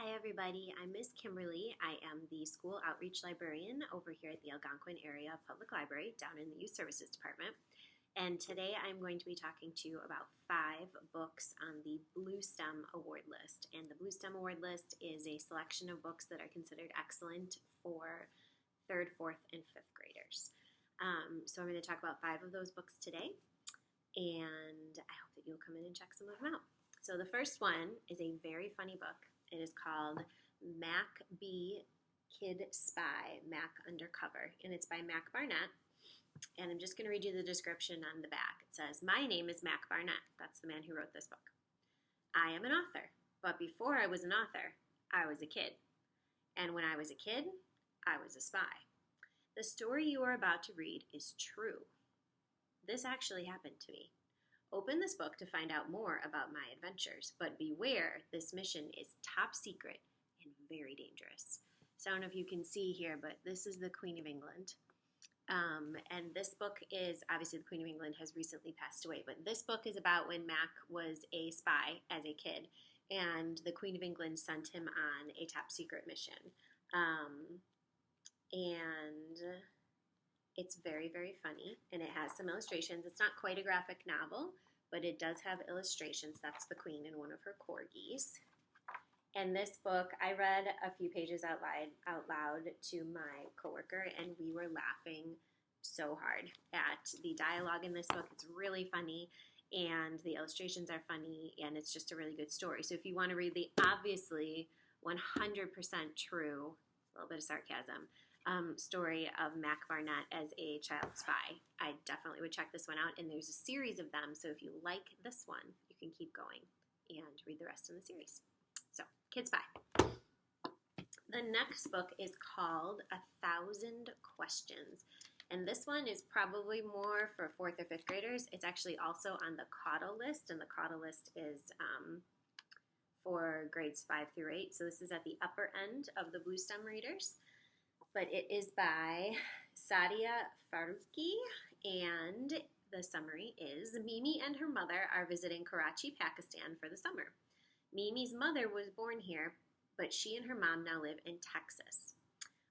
Hi, everybody. I'm Miss Kimberly. I am the school outreach librarian over here at the Algonquin Area Public Library down in the Youth Services Department. And today I'm going to be talking to you about 5 books on the Bluestem Award list. And the Bluestem Award list is a selection of books that are considered excellent for 3rd, 4th, and 5th graders. So I'm going to talk about 5 of those books today, and I hope that you'll come in and check some of them out. So the first one is a very funny book. It is called Mac B. Kid Spy, Mac Undercover, and it's by Mac Barnett. And I'm just going to read you the description on the back. It says, "My name is Mac Barnett." That's the man who wrote this book. "I am an author, but before I was an author, I was a kid. And when I was a kid, I was a spy. The story you are about to read is true. This actually happened to me. Open this book to find out more about my adventures, but beware, this mission is top secret and very dangerous." So I don't know if you can see here, but this is the Queen of England. And this book is, obviously the Queen of England has recently passed away, but this book is about when Mac was a spy as a kid, and the Queen of England sent him on a top secret mission. And it's very, very funny, and it has some illustrations. It's not quite a graphic novel, but it does have illustrations. That's the Queen and one of her corgis. And this book, I read a few pages out loud to my coworker, and we were laughing so hard at the dialogue in this book. It's really funny, and the illustrations are funny, and it's just a really good story. So if you want to read the obviously 100% true, a little bit of sarcasm, story of Mac Barnett as a child spy, I definitely would check this one out. And there's a series of them, so if you like this one, you can keep going and read the rest in the series. So, Kid Spy. The next book is called 1,000 Questions. And this one is probably more for 4th or 5th graders. It's actually also on the CAUDL list, and the CAUDL list is for grades 5 through 8. So this is at the upper end of the Bluestem readers. But it is by Sadia Faruqi, and the summary is, Mimi and her mother are visiting Karachi, Pakistan for the summer. Mimi's mother was born here, but she and her mom now live in Texas.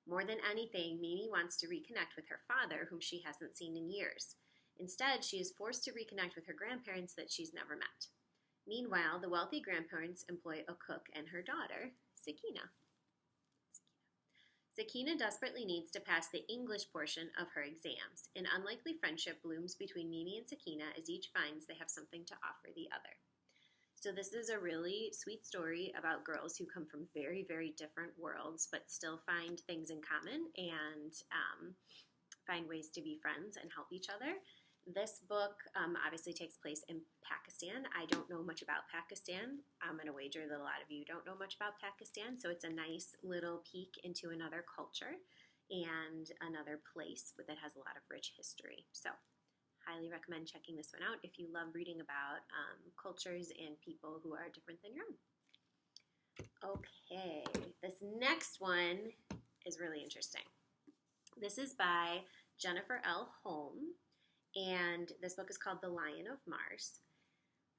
More than anything, Mimi wants to reconnect with her father, whom she hasn't seen in years. Instead, she is forced to reconnect with her grandparents that she's never met. Meanwhile, the wealthy grandparents employ a cook and her daughter, Sakina. Sakina desperately needs to pass the English portion of her exams. An unlikely friendship blooms between Mimi and Sakina as each finds they have something to offer the other. So this is a really sweet story about girls who come from very, very different worlds but still find things in common and find ways to be friends and help each other. This book obviously takes place in Pakistan. I don't know much about Pakistan. I'm going to wager that a lot of you don't know much about Pakistan, so it's a nice little peek into another culture and another place that has a lot of rich history. So highly recommend checking this one out if you love reading about cultures and people who are different than your own. Okay, this next one is really interesting. This is by Jennifer L. Holm. And this book is called The Lion of Mars.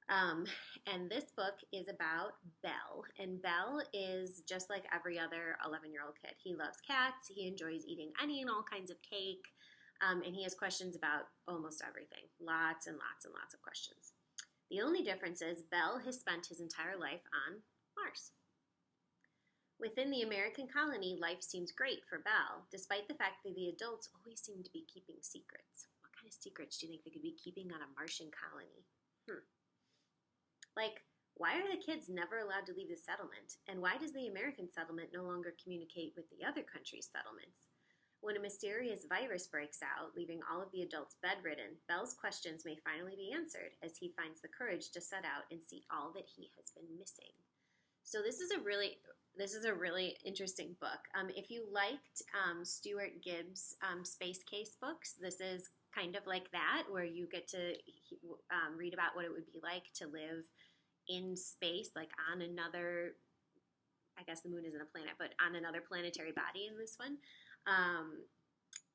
And this book is about Belle. And Belle is just like every other 11-year-old kid. He loves cats. He enjoys eating any and all kinds of cake. And he has questions about almost everything. Lots and lots and lots of questions. The only difference is Belle has spent his entire life on Mars. Within the American colony, life seems great for Belle, despite the fact that the adults always seem to be keeping secrets. What kind of secrets do you think they could be keeping on a Martian colony? Like, why are the kids never allowed to leave the settlement? And why does the American settlement no longer communicate with the other countries' settlements? When a mysterious virus breaks out, leaving all of the adults bedridden, Belle's questions may finally be answered as he finds the courage to set out and see all that he has been missing. So this is a really interesting book. If you liked Stuart Gibbs' Space Case books, this is kind of like that, where you get to read about what it would be like to live in space, like on another, I guess the moon isn't a planet, but on another planetary body in this one.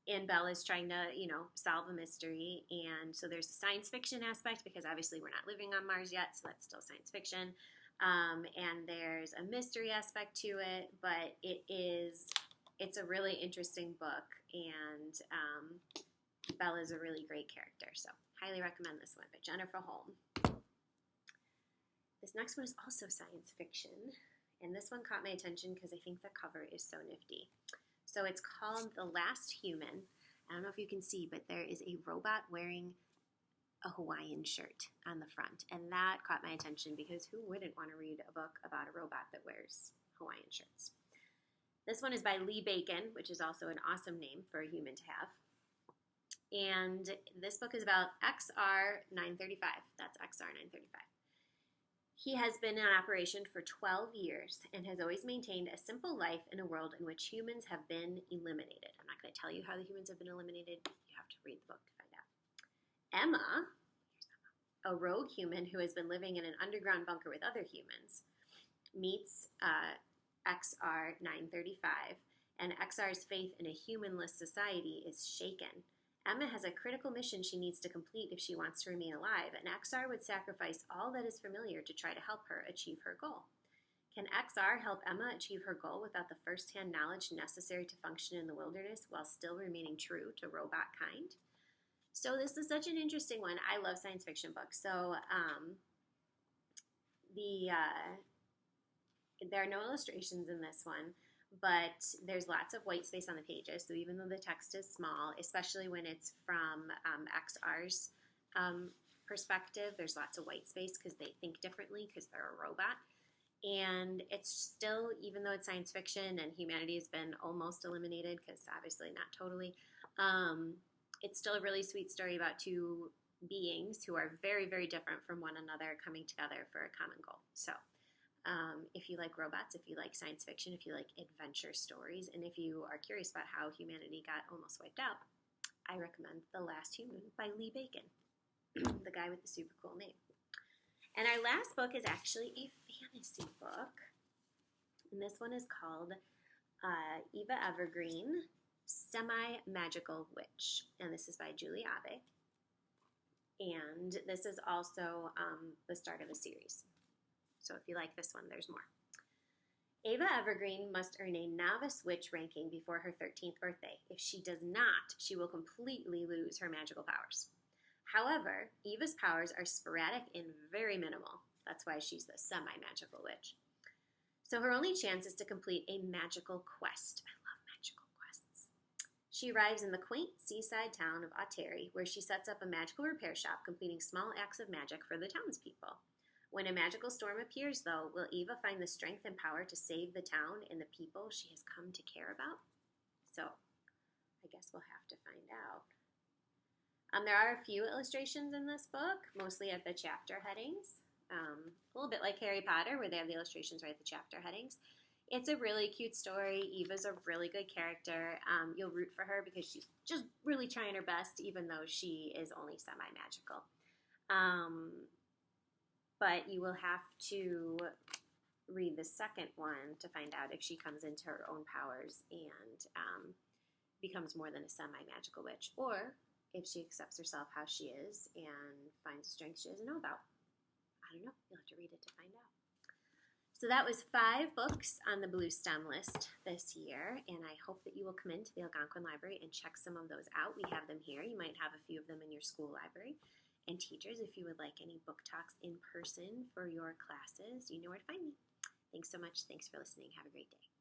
And Belle is trying to, solve a mystery. And so there's a science fiction aspect because obviously we're not living on Mars yet, so that's still science fiction. And there's a mystery aspect to it, but it's a really interesting book, and Bella's a really great character, so highly recommend this one by Jennifer Holm. This next one is also science fiction, and this one caught my attention because I think the cover is so nifty. So it's called The Last Human. I don't know if you can see, but there is a robot wearing a Hawaiian shirt on the front, and that caught my attention because who wouldn't want to read a book about a robot that wears Hawaiian shirts? This one is by Lee Bacon, which is also an awesome name for a human to have. And this book is about XR 935. That's XR 935. He has been in operation for 12 years and has always maintained a simple life in a world in which humans have been eliminated. I'm not going to tell you how the humans have been eliminated. You have to read the book to find out. Emma, a rogue human who has been living in an underground bunker with other humans, meets XR 935, and XR's faith in a humanless society is shaken. Emma has a critical mission she needs to complete if she wants to remain alive, and XR would sacrifice all that is familiar to try to help her achieve her goal. Can XR help Emma achieve her goal without the first-hand knowledge necessary to function in the wilderness while still remaining true to robot kind? So this is such an interesting one. I love science fiction books. So there are no illustrations in this one, but there's lots of white space on the pages. So even though the text is small, especially when it's from XR's perspective, there's lots of white space because they think differently because they're a robot. And it's still, even though it's science fiction and humanity has been almost eliminated, because obviously not totally, it's still a really sweet story about two beings who are very, very different from one another coming together for a common goal. So if you like robots, if you like science fiction, if you like adventure stories, and if you are curious about how humanity got almost wiped out, I recommend The Last Human by Lee Bacon, the guy with the super cool name. And our last book is actually a fantasy book, and this one is called Eva Evergreen, Semi-Magical Witch, and this is by Julie Abe, and this is also the start of a series. So if you like this one, there's more. Ava Evergreen must earn a novice witch ranking before her 13th birthday. If she does not, she will completely lose her magical powers. However, Eva's powers are sporadic and very minimal. That's why she's the semi-magical witch. So her only chance is to complete a magical quest. I love magical quests. She arrives in the quaint seaside town of Oteri, where she sets up a magical repair shop, completing small acts of magic for the townspeople. When a magical storm appears, though, will Eva find the strength and power to save the town and the people she has come to care about? So, I guess we'll have to find out. There are a few illustrations in this book, mostly at the chapter headings. A little bit like Harry Potter, where they have the illustrations right at the chapter headings. It's a really cute story. Eva's a really good character. You'll root for her because she's just really trying her best, even though she is only semi-magical. But you will have to read the second one to find out if she comes into her own powers and becomes more than a semi-magical witch, or if she accepts herself how she is and finds a strength she doesn't know about. I don't know. You'll have to read it to find out. So that was 5 books on the Bluestem list this year, and I hope that you will come into the Algonquin Library and check some of those out. We have them here. You might have a few of them in your school library. And teachers, if you would like any book talks in person for your classes, you know where to find me. Thanks so much. Thanks for listening. Have a great day.